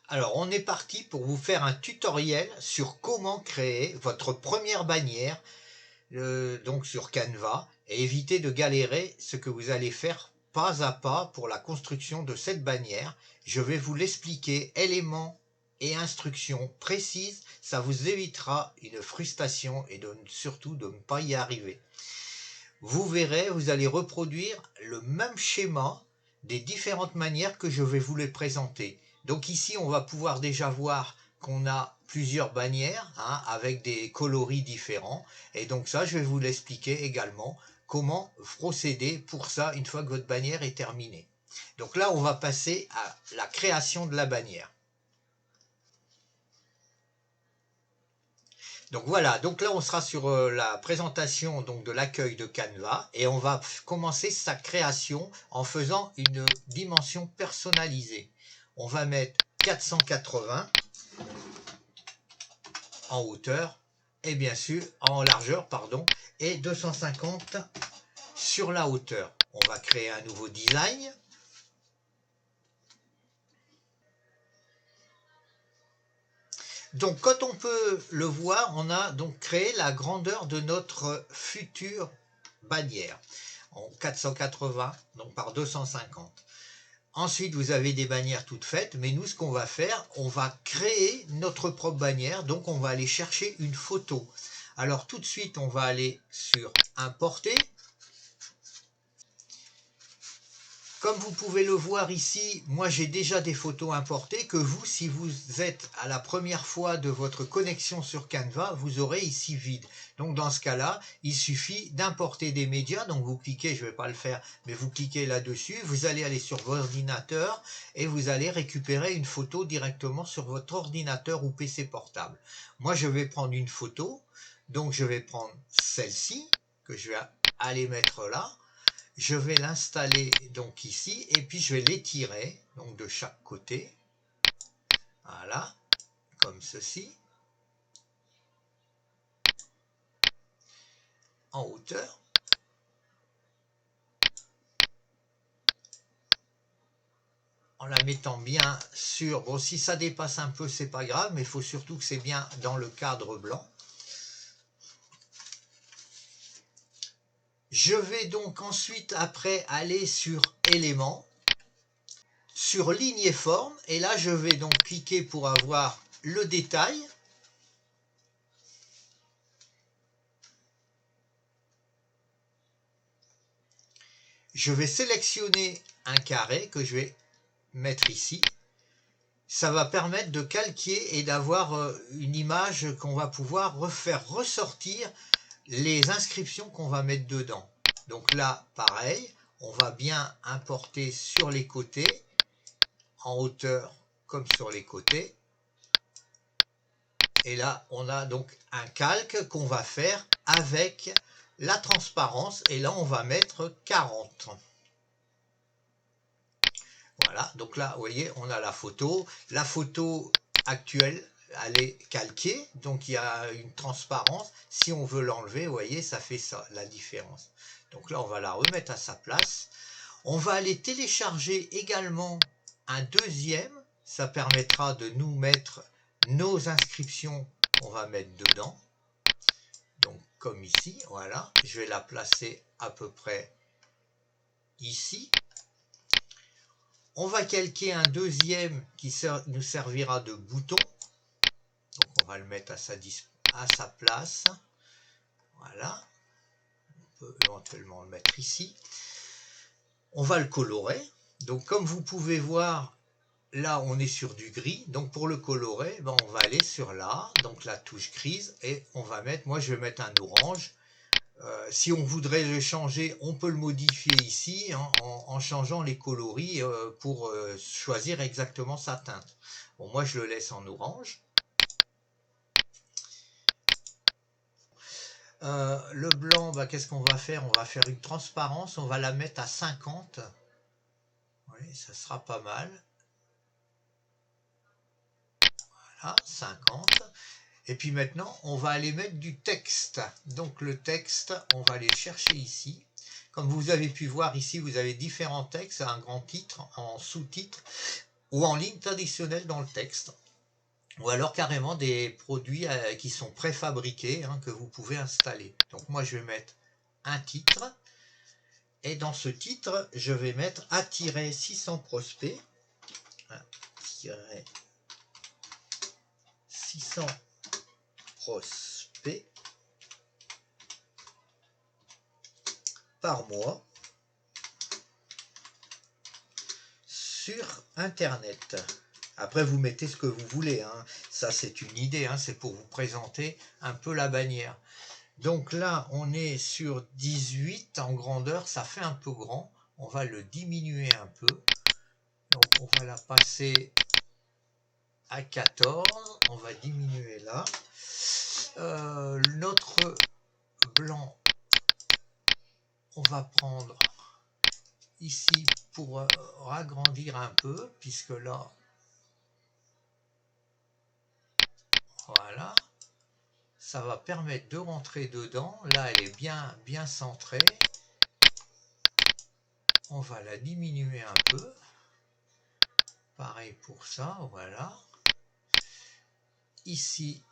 Alors, on est parti pour vous faire un tutoriel sur comment créer votre première bannière, donc sur Canva, et éviter de galérer ce que vous allez faire pas à pas pour la construction de cette bannière. Je vais vous l'expliquer éléments et instructions précises. Ça vous évitera une frustration et surtout de ne pas y arriver. Vous verrez, vous allez reproduire le même schéma des différentes manières que je vais vous les présenter. Donc ici, on va pouvoir déjà voir qu'on a plusieurs bannières avec des coloris différents. Et donc ça, je vais vous l'expliquer également comment procéder pour ça une fois que votre bannière est terminée. Donc là, on va passer à la création de la bannière. Donc voilà, donc là on sera sur la présentation donc de l'accueil de Canva et on va commencer sa création en faisant une dimension personnalisée. On va mettre 480 en hauteur et bien sûr en largeur pardon et 250 sur la hauteur. On va créer un nouveau design. Donc quand on peut le voir, on a donc créé la grandeur de notre future bannière en 480 donc par 250. Ensuite vous avez des bannières toutes faites, mais nous ce qu'on va faire, on va créer notre propre bannière, donc on va aller chercher une photo. Alors tout de suite on va aller sur importer. Comme vous pouvez le voir ici, moi j'ai déjà des photos importées que vous, si vous êtes à la première fois de votre connexion sur Canva, vous aurez ici vide. Donc dans ce cas-là, il suffit d'importer des médias. Donc vous cliquez, je ne vais pas le faire, mais vous cliquez là-dessus, vous allez aller sur votre ordinateur et vous allez récupérer une photo directement sur votre ordinateur ou PC portable. Moi je vais prendre une photo, donc je vais prendre celle-ci, que je vais aller mettre là. Je vais l'installer donc ici et puis je vais l'étirer donc de chaque côté, voilà, comme ceci, en hauteur. En la mettant bien sur, bon si ça dépasse un peu c'est pas grave, mais il faut surtout que c'est bien dans le cadre blanc. Je vais donc ensuite après aller sur éléments, sur ligne et forme, et là je vais donc cliquer pour avoir le détail. Je vais sélectionner un carré que je vais mettre ici. Ça va permettre de calquer et d'avoir une image qu'on va pouvoir refaire ressortir les inscriptions qu'on va mettre dedans. Donc là, pareil, on va bien importer sur les côtés, en hauteur comme sur les côtés. Et là, on a donc un calque qu'on va faire avec la transparence. Et là, on va mettre 40. Voilà, donc là, vous voyez, on a la photo. La photo actuelle, elle est calquée, donc il y a une transparence. Si on veut l'enlever, vous voyez, ça fait ça, la différence. Donc là, on va la remettre à sa place. On va aller télécharger également un deuxième. Ça permettra de nous mettre nos inscriptions qu'on va mettre dedans. Donc, comme ici, voilà. Je vais la placer à peu près ici. On va calquer un deuxième qui nous servira de bouton. Donc on va le mettre à sa place. Voilà. On peut éventuellement le mettre ici. On va le colorer. Donc comme vous pouvez voir, là on est sur du gris. Donc pour le colorer, on va aller sur là, donc la touche grise, et on va mettre, moi je vais mettre un orange. Si on voudrait le changer, on peut le modifier ici en changeant les coloris pour choisir exactement sa teinte. Bon, moi je le laisse en orange. Le blanc, qu'est-ce qu'on va faire? On va faire une transparence, on va la mettre à 50. Oui, ça sera pas mal. Voilà, 50. Et puis maintenant, on va aller mettre du texte. Donc le texte, on va aller chercher ici. Comme vous avez pu voir ici, vous avez différents textes, un grand titre, en sous-titre. ou en ligne traditionnelle dans le texte, ou alors carrément des produits qui sont préfabriqués, hein, que vous pouvez installer. Donc moi je vais mettre un titre, et dans ce titre je vais mettre attirer 600 prospects, attirer 600 prospects par mois sur internet. Après vous mettez ce que vous voulez, hein. Ça c'est une idée, hein. C'est pour vous présenter un peu la bannière. Donc là on est sur 18 en grandeur, ça fait un peu grand, on va le diminuer un peu, donc on va la passer à 14, on va diminuer là. Notre blanc, on va prendre ici pour agrandir un peu, puisque là, voilà, ça va permettre de rentrer dedans. Là elle est bien centrée, on va la diminuer un peu, pareil pour ça, voilà. Ici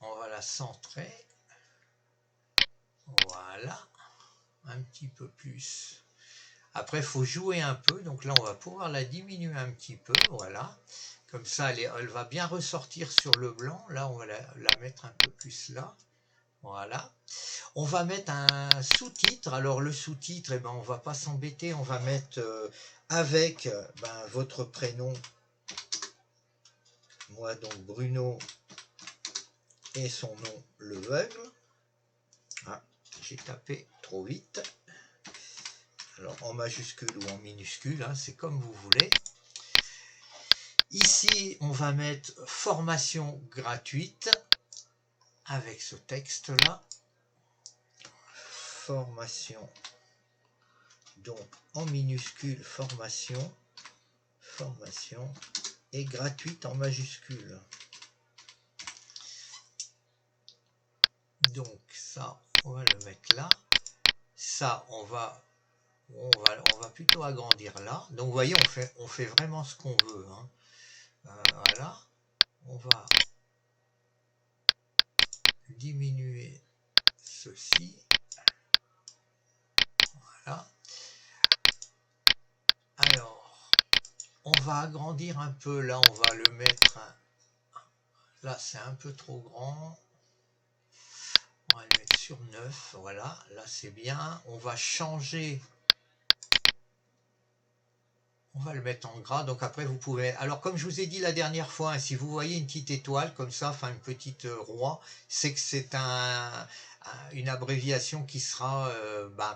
on va la centrer, voilà, un petit peu plus. Après il faut jouer un peu, donc là on va pouvoir la diminuer un petit peu, voilà, comme ça elle va bien ressortir sur le blanc. Là on va la mettre un peu plus là, voilà. On va mettre un sous-titre. Alors le sous-titre, eh ben, on va pas s'embêter, on va mettre avec votre prénom, moi donc Bruno, et son nom l'aveugle. Ah, j'ai tapé trop vite. Alors en majuscule ou en minuscule, hein, c'est comme vous voulez. Ici on va mettre formation gratuite avec ce texte là, formation, donc en minuscule formation et gratuite en majuscule. Donc ça on va le mettre là, ça on va plutôt agrandir là. Donc vous voyez on fait vraiment ce qu'on veut, hein. Voilà, on va diminuer ceci, voilà. Alors on va agrandir un peu, là on va le mettre, là c'est un peu trop grand, on va le mettre sur 9, voilà, là c'est bien. On va changer, on va le mettre en gras, donc après vous pouvez, alors comme je vous ai dit la dernière fois, hein, si vous voyez une petite étoile comme ça, enfin une petite roi, c'est que c'est une abréviation qui sera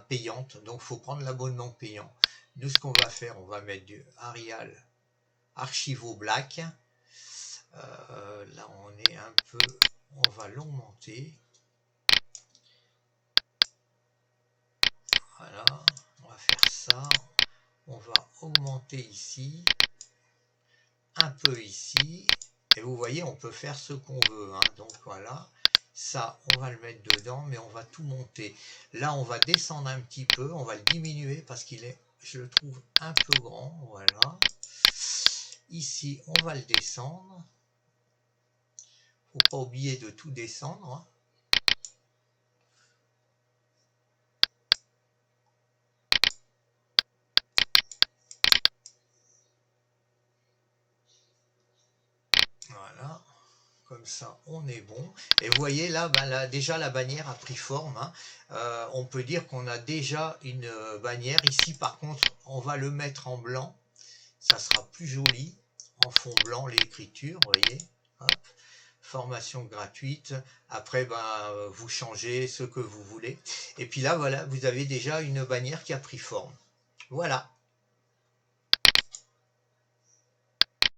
payante, donc il faut prendre l'abonnement payant. Nous ce qu'on va faire, on va mettre du Arial Archivo Black, là on est un peu, on va l'augmenter, voilà, on va faire ça, on va augmenter ici, un peu ici, et vous voyez on peut faire ce qu'on veut, hein. Donc voilà, ça on va le mettre dedans, mais on va tout monter. Là on va descendre un petit peu, on va le diminuer parce qu'il est, je le trouve un peu grand, voilà. Ici on va le descendre, faut pas oublier de tout descendre, hein. Voilà, comme ça on est bon. Et vous voyez là, là déjà la bannière a pris forme, hein. On peut dire qu'on a déjà une bannière. Ici par contre on va le mettre en blanc, ça sera plus joli en fond blanc l'écriture, vous voyez. Hop. Formation gratuite, après vous changez ce que vous voulez, et puis là voilà, vous avez déjà une bannière qui a pris forme. Voilà.